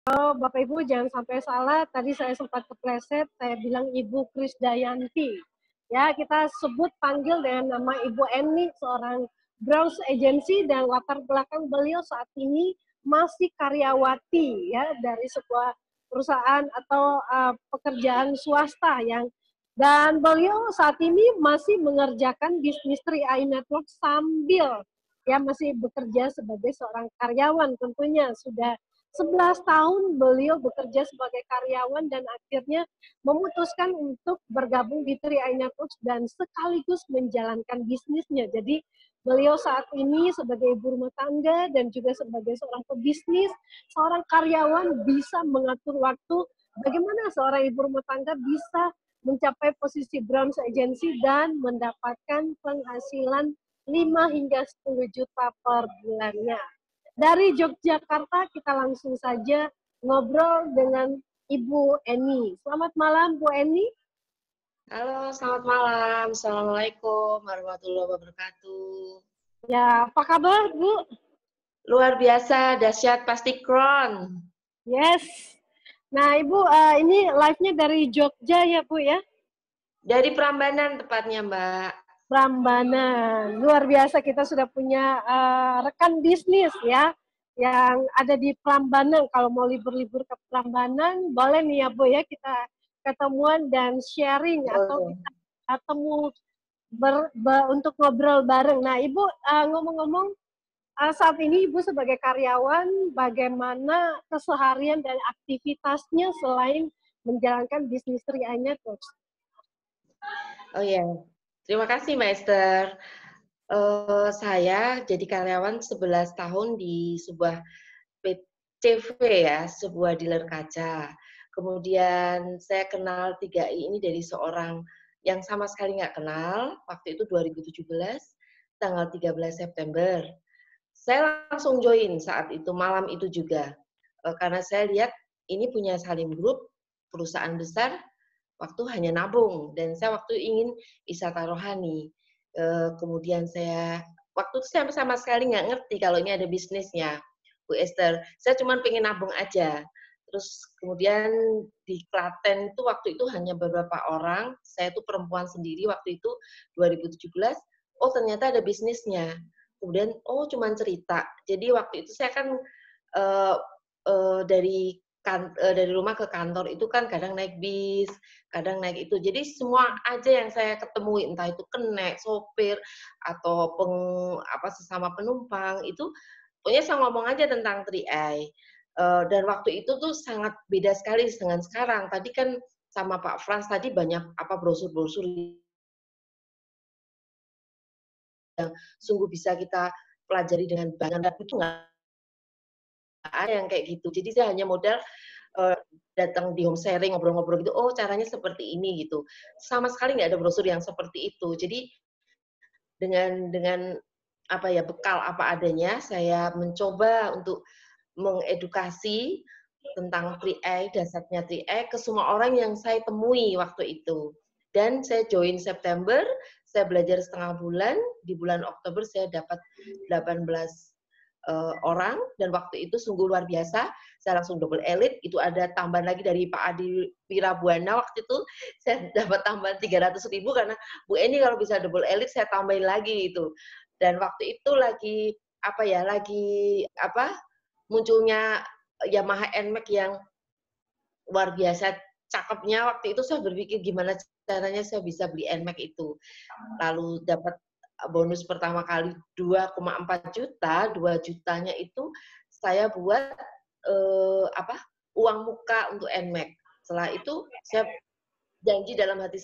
Oh, Bapak Ibu jangan sampai salah, tadi saya sempat kepleset, saya bilang Ibu Krisdayanti. Ya, kita sebut panggil dengan nama Ibu Eni, seorang browse agency dan latar belakang beliau saat ini masih karyawati ya dari sebuah perusahaan atau pekerjaan swasta yang dan beliau saat ini masih mengerjakan bisnis 3i Network sambil ya masih bekerja sebagai seorang karyawan tentunya sudah 11 tahun beliau bekerja sebagai karyawan dan akhirnya memutuskan untuk bergabung di 3i Networks dan sekaligus menjalankan bisnisnya. Jadi beliau saat ini sebagai ibu rumah tangga dan juga sebagai seorang pebisnis, seorang karyawan bisa mengatur waktu. Bagaimana seorang ibu rumah tangga bisa mencapai posisi Browns Agency dan mendapatkan penghasilan 5 hingga 10 juta per bulannya. Dari Yogyakarta kita langsung saja ngobrol dengan Ibu Eni. Selamat malam Bu Eni. Halo, selamat malam. Assalamualaikum warahmatullahi wabarakatuh. Ya, apa kabar Bu? Luar biasa, dahsyat pasti kron. Yes. Nah Ibu, ini live-nya dari Jogja ya Bu ya? Dari Prambanan tepatnya, Mbak. Prambanan. Luar biasa kita sudah punya rekan bisnis ya yang ada di Prambanan. Kalau mau libur-libur ke Prambanan, boleh nih ya Bu ya kita ketemuan dan sharing atau kita ketemu untuk ngobrol bareng. Nah Ibu ngomong-ngomong saat ini Ibu sebagai karyawan bagaimana keseharian dan aktivitasnya selain menjalankan bisnis 3i Networks? Oh ya, terima kasih Mbak Esther. Saya jadi karyawan 11 tahun di sebuah PCV ya, sebuah dealer kaca. Kemudian saya kenal 3i ini dari seorang yang sama sekali nggak kenal, waktu itu 2017, tanggal 13 September. Saya langsung join saat itu, malam itu juga. Karena saya lihat ini punya Salim Group, perusahaan besar, waktu hanya nabung. Dan saya waktu ingin wisata rohani. Kemudian waktu itu saya sama sekali nggak ngerti kalau ini ada bisnisnya, Bu Esther. Saya cuma pengen nabung aja. Terus kemudian di Klaten itu waktu itu hanya beberapa orang, saya itu perempuan sendiri waktu itu 2017, oh ternyata ada bisnisnya. Kemudian cuman cerita. Jadi waktu itu saya kan dari rumah ke kantor itu kan kadang naik bis, kadang naik itu. Jadi semua aja yang saya ketemui, entah itu kenek, sopir atau sesama penumpang itu, pokoknya saya ngomong aja tentang 3i. Dan waktu itu tuh sangat beda sekali dengan sekarang. Tadi kan sama Pak Frans tadi banyak brosur-brosur yang sungguh bisa kita pelajari dengan banyak, tapi itu nggak ada yang kayak gitu. Jadi saya hanya modal datang di home sharing, ngobrol-ngobrol gitu, oh caranya seperti ini gitu. Sama sekali nggak ada brosur yang seperti itu. Jadi dengan bekal apa adanya, saya mencoba untuk mengedukasi tentang 3i, dasarnya 3i ke semua orang yang saya temui waktu itu. Dan saya join September, saya belajar setengah bulan, di bulan Oktober saya dapat 18 orang, dan waktu itu sungguh luar biasa, saya langsung double elite, itu ada tambahan lagi dari Pak Adi Wirabuana waktu itu, saya dapat tambahan 300.000 karena Bu Eni kalau bisa double elite, saya tambahin lagi itu. Dan waktu itu lagi munculnya Yamaha NMAX yang luar biasa cakepnya. Waktu itu saya berpikir gimana caranya saya bisa beli NMAX itu. Lalu dapat bonus pertama kali 2,4 juta, 2 jutanya itu saya buat uang muka untuk NMAX. Setelah itu saya janji dalam hati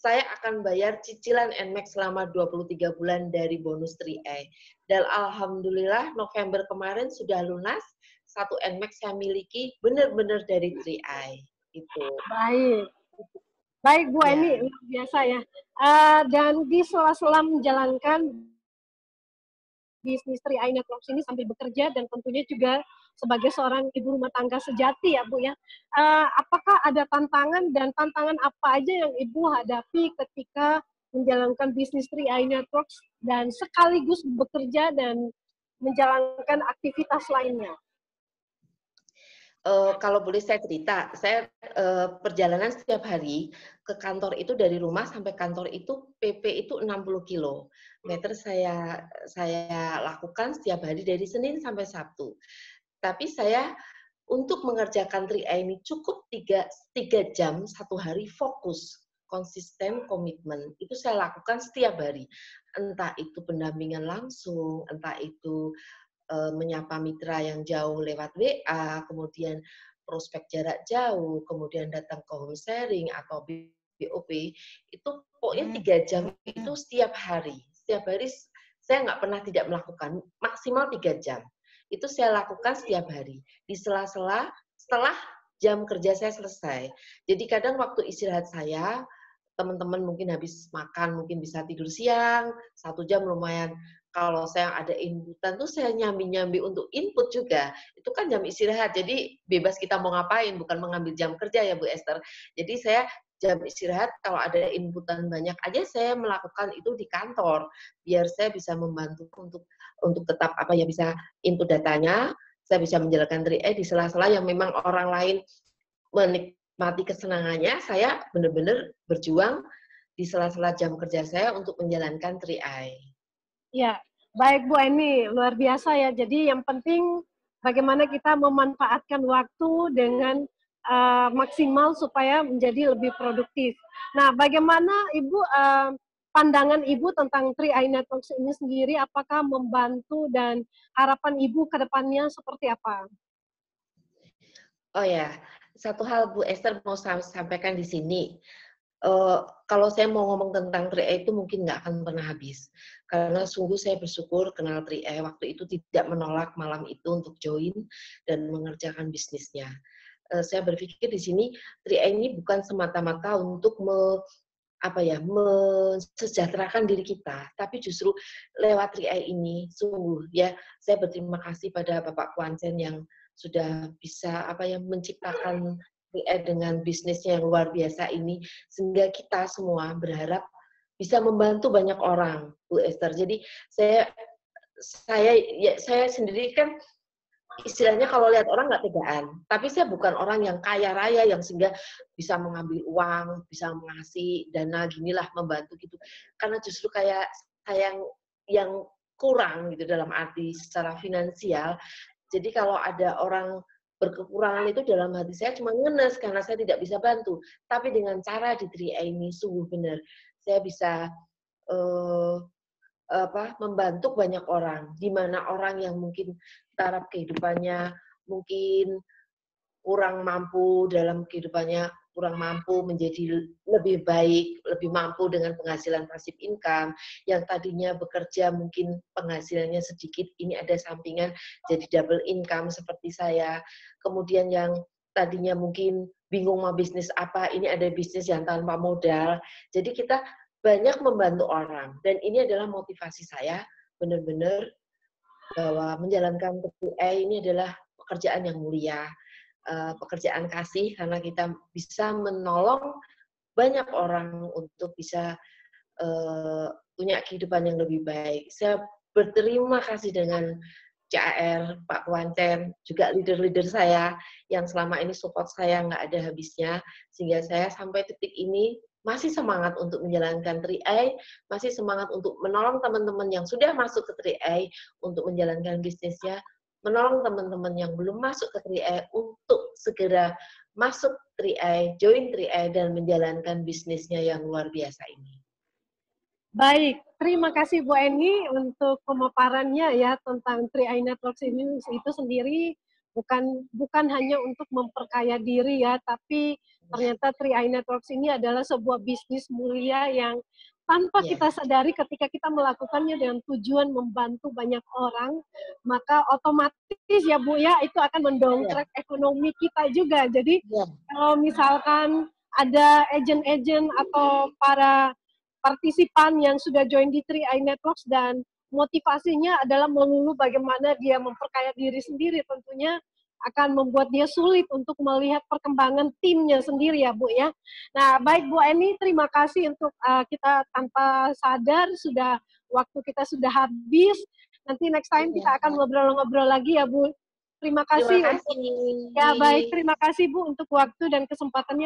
saya akan bayar cicilan NMAX selama 23 bulan dari bonus 3i. Dan alhamdulillah November kemarin sudah lunas, satu NMAX saya miliki benar-benar dari 3i. Itu. Baik Bu Eni, luar biasa ya. Dan di sela-sela menjalankan bisnis 3i Networks ini sambil bekerja dan tentunya juga sebagai seorang ibu rumah tangga sejati ya Bu ya. Apakah ada tantangan dan tantangan apa aja yang Ibu hadapi ketika menjalankan bisnis 3i Networks dan sekaligus bekerja dan menjalankan aktivitas lainnya? Kalau boleh saya cerita, saya, perjalanan setiap hari ke kantor itu dari rumah sampai kantor itu PP itu 60 kilometer saya lakukan setiap hari dari Senin sampai Sabtu. Tapi saya untuk mengerjakan 3A ini cukup 3 jam satu hari fokus, konsisten, komitmen. Itu saya lakukan setiap hari. Entah itu pendampingan langsung, entah itu menyapa mitra yang jauh lewat WA, kemudian prospek jarak jauh, kemudian datang ke home sharing atau BOP, itu pokoknya 3 jam itu setiap hari. Setiap hari saya nggak pernah tidak melakukan, maksimal 3 jam. Itu saya lakukan setiap hari. Di sela-sela setelah jam kerja saya selesai. Jadi kadang waktu istirahat saya, teman-teman mungkin habis makan, mungkin bisa tidur siang, 1 jam lumayan. Kalau saya ada inputan tuh saya nyambi-nyambi untuk input juga. Itu kan jam istirahat, jadi bebas kita mau ngapain, bukan mengambil jam kerja ya Bu Esther. Jadi saya jam istirahat kalau ada inputan banyak aja saya melakukan itu di kantor, biar saya bisa membantu untuk tetap apa ya bisa input datanya, saya bisa menjalankan 3E di sela-sela yang memang orang lain menikmati kesenangannya, saya benar-benar berjuang di sela-sela jam kerja saya untuk menjalankan 3I. Ya, baik Bu Eni, luar biasa ya. Jadi yang penting bagaimana kita memanfaatkan waktu dengan maksimal supaya menjadi lebih produktif. Nah, bagaimana Ibu pandangan Ibu tentang 3i Networks ini sendiri? Apakah membantu dan harapan Ibu ke depannya seperti apa? Oh ya, satu hal Bu Esther mau sampaikan di sini. Kalau saya mau ngomong tentang 3E itu mungkin nggak akan pernah habis. Karena sungguh saya bersyukur kenal 3E waktu itu tidak menolak malam itu untuk join dan mengerjakan bisnisnya. Saya berpikir di sini 3E ini bukan semata-mata untuk apa ya, mensejahterakan diri kita, tapi justru lewat 3I ini sungguh ya saya berterima kasih pada Bapak Kuancen yang sudah bisa apa ya menciptakan 3I dengan bisnisnya yang luar biasa ini sehingga kita semua berharap bisa membantu banyak orang Bu Esther. Jadi saya sendiri kan istilahnya kalau lihat orang nggak tegaan, tapi saya bukan orang yang kaya raya yang sehingga bisa mengambil uang, bisa mengasih dana ginilah membantu gitu. Karena justru kayak saya yang kurang gitu dalam arti secara finansial. Jadi kalau ada orang berkekurangan itu dalam hati saya cuma ngenes karena saya tidak bisa bantu. Tapi dengan cara di 3A ini sungguh benar saya bisa uh, membantu banyak orang, di mana orang yang mungkin taraf kehidupannya mungkin kurang mampu dalam kehidupannya, kurang mampu menjadi lebih baik, lebih mampu dengan penghasilan pasif income, yang tadinya bekerja mungkin penghasilannya sedikit, ini ada sampingan jadi double income seperti saya. Kemudian yang tadinya mungkin bingung mau bisnis apa, ini ada bisnis yang tanpa modal. Jadi kita banyak membantu orang, dan ini adalah motivasi saya benar-benar bahwa menjalankan PPI ini adalah pekerjaan yang mulia, pekerjaan kasih karena kita bisa menolong banyak orang untuk bisa punya kehidupan yang lebih baik. Saya berterima kasih dengan CAR, Pak Kuancen, juga leader-leader saya yang selama ini support saya nggak ada habisnya, sehingga saya sampai titik ini masih semangat untuk menjalankan 3I, masih semangat untuk menolong teman-teman yang sudah masuk ke 3I untuk menjalankan bisnisnya, menolong teman-teman yang belum masuk ke 3I untuk segera masuk 3I, join 3I, dan menjalankan bisnisnya yang luar biasa ini. Baik, terima kasih Bu Eni untuk pemaparannya ya tentang 3i Networks ini itu sendiri bukan hanya untuk memperkaya diri ya, tapi ternyata 3i Networks ini adalah sebuah bisnis mulia yang tanpa kita sadari ketika kita melakukannya dengan tujuan membantu banyak orang, maka otomatis ya Bu ya itu akan mendongkrak ekonomi kita juga. Jadi kalau misalkan ada agent-agent atau para partisipan yang sudah join di 3i Networks dan motivasinya adalah melulu bagaimana dia memperkaya diri sendiri, tentunya akan membuat dia sulit untuk melihat perkembangan timnya sendiri ya Bu ya. Nah baik Bu Eni, terima kasih untuk kita tanpa sadar waktu kita sudah habis. Nanti next time kita akan ngobrol-ngobrol lagi ya Bu. Terima Terima kasih kasih. ya baik, terima kasih Bu untuk waktu dan kesempatannya.